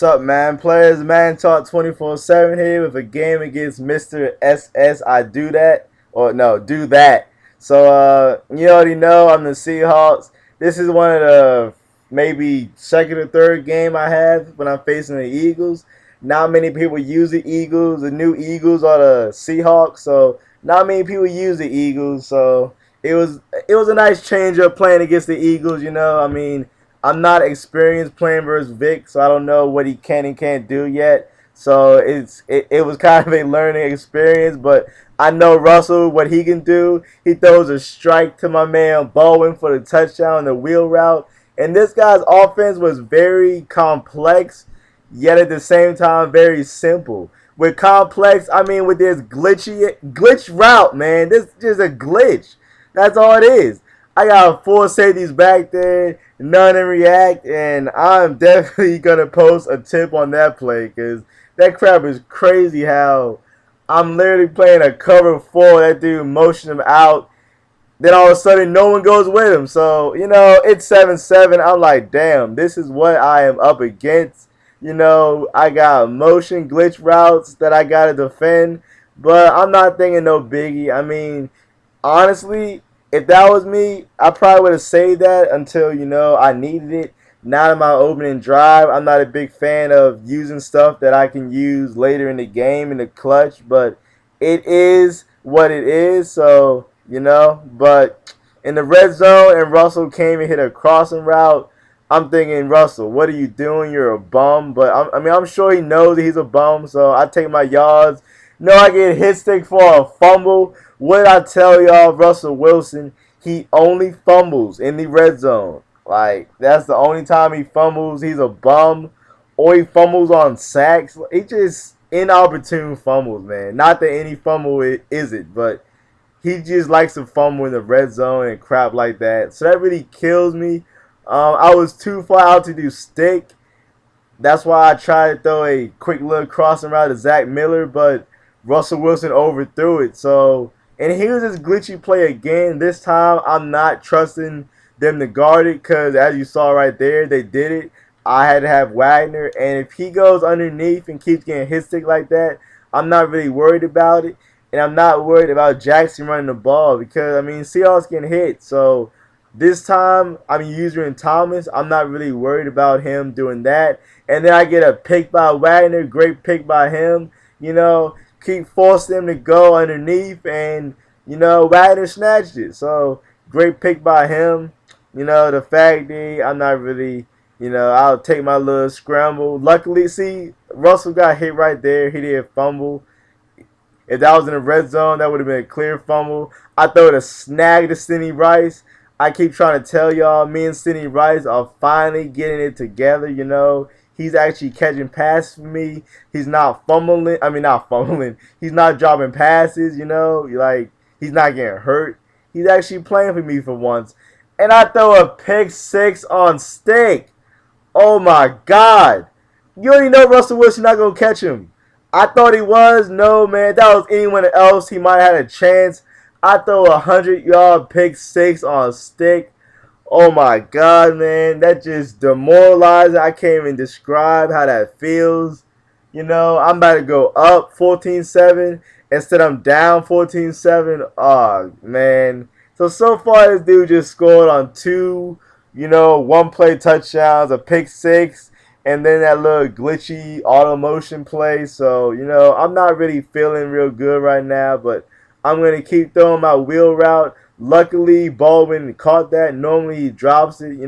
What's up, man? Players, man, talk 24/7 here with a game against Mr. SS. I do that, or no, do that. So, you already know I'm the Seahawks. This is one of the maybe second or third game I have when I'm facing the Eagles. Not many people use the Eagles. The new Eagles are the Seahawks, so not many people use the Eagles. So it was a nice change up playing against the Eagles. I mean, I'm not experienced playing versus Vic, so I don't know what he can and can't do yet. So it was kind of a learning experience, but I know Russell what he can do. He throws a strike to my man Bowen for the touchdown, the wheel route, and this guy's offense was very complex, yet at the same time very simple. With complex, I mean with this glitch route, man. This is just a glitch. That's all it is. I got four safeties back there, none in react, and I'm definitely gonna post a tip on that play because that crap is crazy. How I'm literally playing a cover four, that dude motioned him out, then all of a sudden no one goes with him. So it's 7-7. I'm like, damn, this is what I am up against. I got motion glitch routes that I gotta defend, but I'm not thinking no biggie. I mean, honestly, if that was me, I probably would have saved that until I needed it. Not in my opening drive. I'm not a big fan of using stuff that I can use later in the game in the clutch, but it is what it is. So but in the red zone, and Russell came and hit a crossing route. I'm thinking, Russell, what are you doing? You're a bum. But I'm sure he knows that he's a bum. So I take my yards. No, I get hit stick for a fumble. What did I tell y'all? Russell Wilson, he only fumbles in the red zone. Like, that's the only time he fumbles. He's a bum. Or he fumbles on sacks. He just inopportune fumbles, man. Not that any fumble is it, but he just likes to fumble in the red zone and crap like that. So that really kills me. I was too far out to do stick. That's why I tried to throw a quick little crossing route to Zach Miller, but Russell Wilson overthrew it. So, and here's this glitchy play again. This time, I'm not trusting them to guard it because, as you saw right there, they did it. I had to have Wagner, and if he goes underneath and keeps getting hit stick like that, I'm not really worried about it. And I'm not worried about Jackson running the ball because, I mean, Seahawks getting hit. So, this time, I'm using Thomas. I'm not really worried about him doing that. And then I get a pick by Wagner. Great pick by him. Keep forcing him to go underneath. And, Wagner snatched it. So, great pick by him. The fact that I'm not really, I'll take my little scramble. Luckily, see, Russell got hit right there. He did fumble. If that was in the red zone, that would have been a clear fumble. I throw it a snag to Sidney Rice. I keep trying to tell y'all, me and Sidney Rice are finally getting it together. He's actually catching passes for me. He's not fumbling. I mean, not fumbling. He's not dropping passes. Like he's not getting hurt. He's actually playing for me for once. And I throw a pick six on stick. Oh my God! You already know Russell Wilson not gonna catch him. I thought he was. No, man. If that was anyone else, he might have had a chance. I throw a 100-yard pick six on a stick. Oh my God, man. That just demoralizing. I can't even describe how that feels. I'm about to go up 14-7 instead I'm down 14-7. Oh, man. So far, this dude just scored on two, one-play touchdowns, a pick six, and then that little glitchy auto motion play. So, I'm not really feeling real good right now, but I'm going to keep throwing my wheel route. Luckily, Baldwin caught that. Normally, he drops it,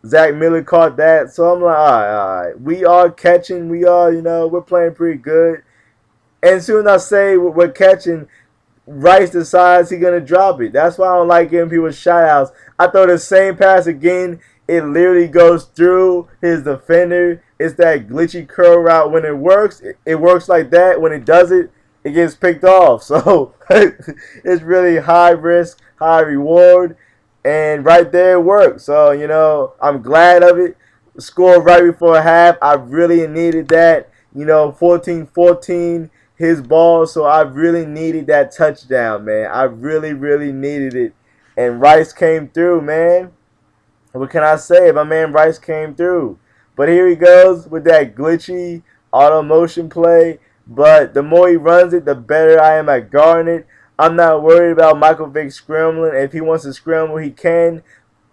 Zach Miller caught that. So I'm like, all right. We are catching. We are, we're playing pretty good. And soon as I say we're catching, Rice decides he's going to drop it. That's why I don't like giving people shout-outs. I throw the same pass again. It literally goes through his defender. It's that glitchy curl route. When it works, it works like that. When it does it, it gets picked off. So it's really high risk, high reward. And right there it worked. So, I'm glad of it. Scored right before half. I really needed that. 14-14 his ball. So I really needed that touchdown, man. I really, really needed it. And Rice came through, man. What can I say? My man Rice came through. But here he goes with that glitchy auto motion play. But the more he runs it, the better I am at guarding it. I'm not worried about Michael Vick scrambling. If he wants to scramble, he can.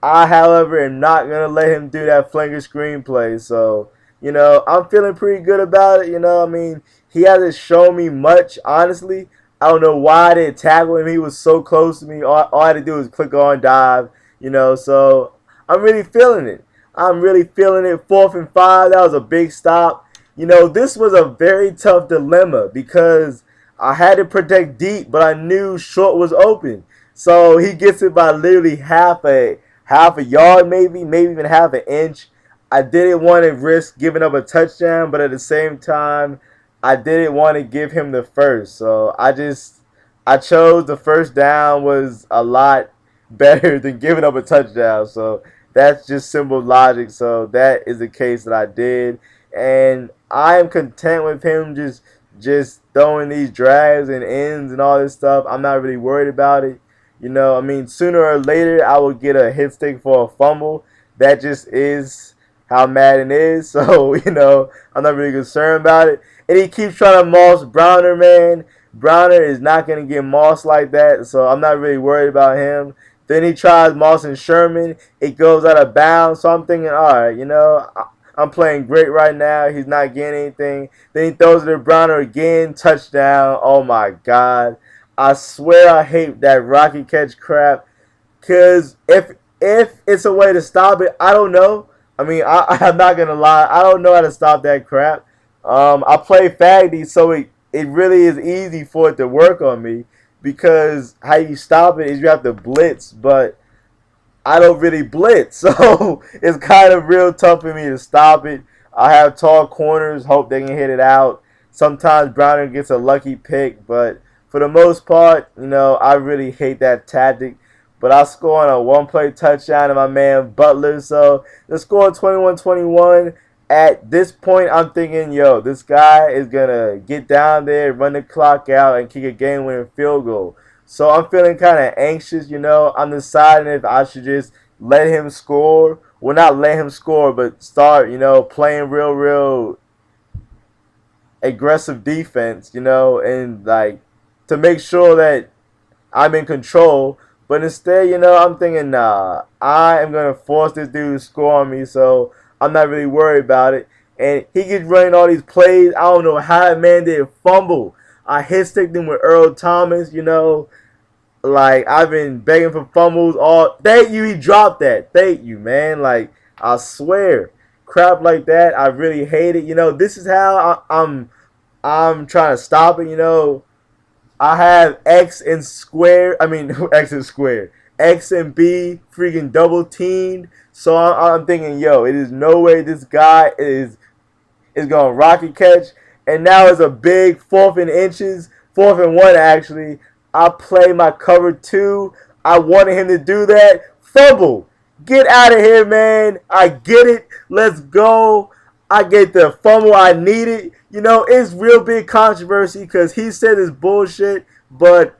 I, however, am not going to let him do that flanker screenplay. So, I'm feeling pretty good about it. I mean, he hasn't shown me much, honestly. I don't know why I didn't tackle him. He was so close to me. All I had to do was click on dive, So I'm really feeling it. I'm really feeling it. 4th and 5, that was a big stop. This was a very tough dilemma because I had to protect deep, but I knew short was open. So he gets it by literally half a yard, maybe even half an inch. I didn't want to risk giving up a touchdown, but at the same time, I didn't want to give him the first. So I chose the first down was a lot better than giving up a touchdown. So that's just simple logic. So that is the case that I did, and I am content with him just throwing these drives and ends and all this stuff. I'm not really worried about it. I mean, sooner or later, I will get a hit stick for a fumble. That just is how Madden is. So, I'm not really concerned about it. And he keeps trying to moss Browner, man. Browner is not going to get mossed like that. So, I'm not really worried about him. Then he tries mossing Sherman. It goes out of bounds. So, I'm thinking, all right, I'm playing great right now. He's not getting anything. Then he throws it to Browner again. Touchdown. Oh, my God. I swear I hate that rocket catch crap. Cause if it's a way to stop it, I don't know. I mean, I'm not gonna lie. I don't know how to stop that crap. I play Faggy, so it really is easy for it to work on me because how you stop it is you have to blitz, but I don't really blitz, so it's kind of real tough for me to stop it. I have tall corners, hope they can hit it out. Sometimes Browner gets a lucky pick, but for the most part, I really hate that tactic. But I score on a one-play touchdown to my man Butler, so the score 21-21. At this point, I'm thinking, yo, this guy is going to get down there, run the clock out, and kick a game-winning field goal. So I'm feeling kind of anxious, I'm deciding if I should just let him score. Well, not let him score, but start, playing real aggressive defense, and like to make sure that I'm in control. But instead, I'm thinking, nah, I am going to force this dude to score on me, so I'm not really worried about it. And he gets running all these plays. I don't know how that man did fumble. I hit sticked him with Earl Thomas, Like, I've been begging for fumbles all. Thank you, he dropped that. Thank you, man. Like, I swear. Crap like that, I really hate it. This is how I'm trying to stop it, I have X and square. I mean, X and square. X and B freaking double teamed. So I'm thinking, yo, it is no way this guy is going to rocket catch. And now it's a big 4th and inches. 4th and 1, actually. I play my cover 2. I wanted him to do that. Fumble. Get out of here, man. I get it. Let's go. I get the fumble I needed. It's real big controversy because he said it's bullshit, but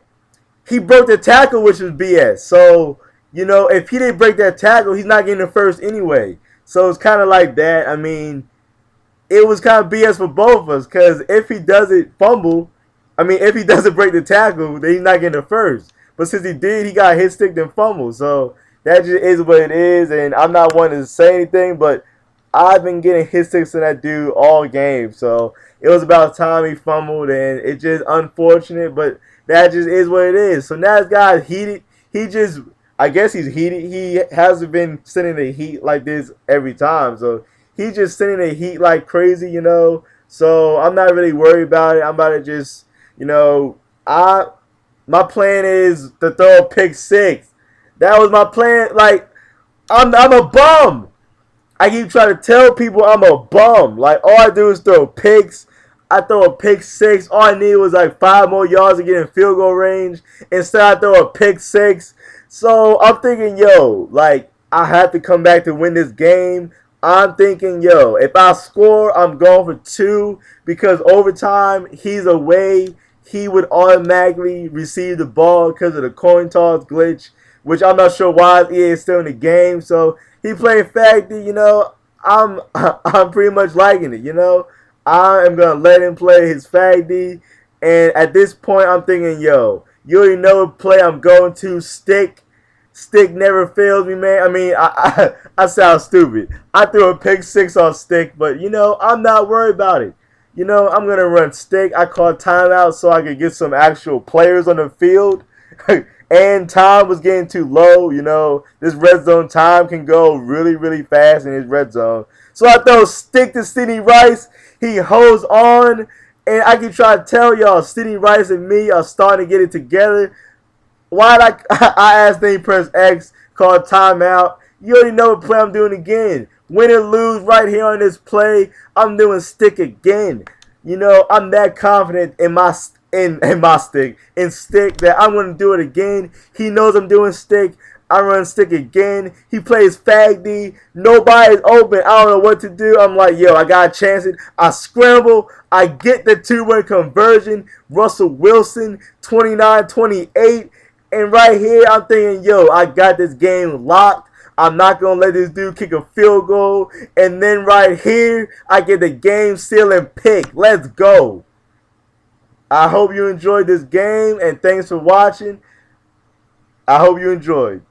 he broke the tackle, which was BS. So, if he didn't break that tackle, he's not getting the first anyway. So it's kind of like that. I mean, it was kind of BS for both of us because if he doesn't fumble, if he doesn't break the tackle, then he's not getting the first. But since he did, he got hit sticked and fumbled. So that just is what it is. And I'm not one to say anything, but I've been getting hit sticks to that dude all game. So it was about time he fumbled, and it's just unfortunate, but that just is what it is. So now this guy's heated. I guess he's heated. He hasn't been sending the heat like this every time. So he's just sending the heat like crazy, So I'm not really worried about it. I'm about to just, my plan is to throw a pick 6. That was my plan. Like, I'm a bum. I keep trying to tell people I'm a bum. Like, all I do is throw picks. I throw a pick 6. All I need was like 5 more yards to get in field goal range. Instead, I throw a pick 6. So I'm thinking, yo, like, I have to come back to win this game. I'm thinking, yo, if I score, I'm going for 2 because overtime, he's away. He would automatically receive the ball because of the coin toss glitch, which I'm not sure why he is still in the game. So he played Facty, I'm pretty much liking it. I am gonna let him play his fag D, and at this point, I'm thinking, yo, you already know what play I'm going to stick. Stick never fails me, man. I mean, I sound stupid. I threw a pick six on stick, but I'm not worried about it. I'm gonna run stick. I called timeout so I could get some actual players on the field. And time was getting too low. This red zone time can go really, really fast in his red zone. So I throw stick to Sidney Rice. He holds on, and I can try to tell y'all, Sidney Rice and me are starting to get it together. Why did I asked then he press X, called timeout. You already know what play I'm doing again. Win or lose right here on this play, I'm doing stick again. I'm that confident in my stick that I'm gonna do it again. He knows I'm doing stick. I run stick again. He plays fag D. Nobody's open. I don't know what to do. I'm like, yo, I gotta chance it. I scramble. I get the 2-1 conversion. Russell Wilson, 29-28. And right here, I'm thinking, yo, I got this game locked. I'm not going to let this dude kick a field goal. And then right here, I get the game sealing pick. Let's go. I hope you enjoyed this game, and thanks for watching. I hope you enjoyed.